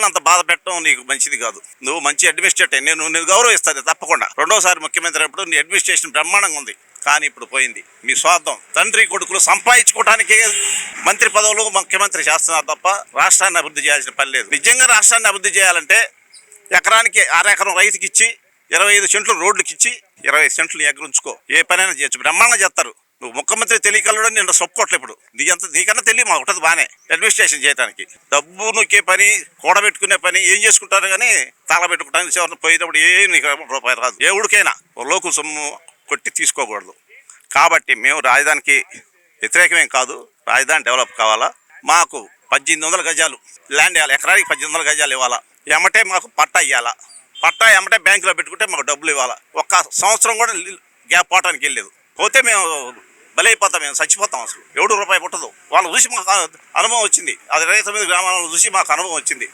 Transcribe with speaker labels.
Speaker 1: ప్రజలను అంత బాధ పెట్టడం నీకు మంచిది కాదు. నువ్వు మంచి అడ్మినిస్ట్రేటర్, నేను గౌరవిస్తాను తప్పకుండా. రెండోసారి ముఖ్యమంత్రి అప్పుడు నీ అడ్మినిస్ట్రేషన్ బ్రహ్మాండంగా ఉంది. కానీ ఇప్పుడు పోయింది. మీ స్వార్థం, తండ్రి కొడుకులు సంపాదించుకోవడానికి మంత్రి పదవులు ముఖ్యమంత్రి చేస్తున్నారు తప్ప రాష్ట్రాన్ని అభివృద్ధి చేయాల్సిన పని లేదు. నిజంగా రాష్ట్రాన్ని అభివృద్ధి చేయాలంటే ఎకరానికి ఎకరం రైతుకి ఇచ్చి 25 సెంట్లు రోడ్లకి ఇచ్చి 20 సెంట్లు ఎగరుంచుకో, ఏ పనైనా చేయొచ్చు. బ్రహ్మాండంగా చేస్తారు. నువ్వు ముఖ్యమంత్రి తెలియకలడని నేను సొప్పుకోవట్లే. ఇప్పుడు నీకన్నా తెలియ మాకు ఉంటుంది బాగానే అడ్మినిస్ట్రేషన్ చేయడానికి. డబ్బు నొక్కే పని, కూడబెట్టుకునే పని ఏం చేసుకుంటారు కానీ తగలబెట్టుకుంటానికి చివరిని పోయేటప్పుడు నీకు రూపాయి రాదు. ఏ ఊడికైనా లోకు సొమ్ము కొట్టి తీసుకోకూడదు. కాబట్టి మేము రాజధానికి వ్యతిరేకమేం కాదు. రాజధాని డెవలప్ కావాలా. మాకు 1800 గజాలు ల్యాండ్ ఇవ్వాలి. ఎకరానికి 1800 గజాలు ఇవ్వాలా. ఎమ్మటే మాకు పట్టా ఇవ్వాలా. పట్టా ఎమ్మటే బ్యాంకులో పెట్టుకుంటే మాకు డబ్బులు ఇవ్వాలా. ఒక్క సంవత్సరం కూడా గ్యాప్ పోవటానికి వెళ్ళలేదు. పోతే మేము బలైపోతాం, మేము చచ్చిపోతాం. అసలు ఎవడు రూపాయి పుట్టదు. వాళ్ళు చూసి మాకు అనుభవం వచ్చింది. అది 29 గ్రామాలను చూసి మాకు అనుభవం వచ్చింది.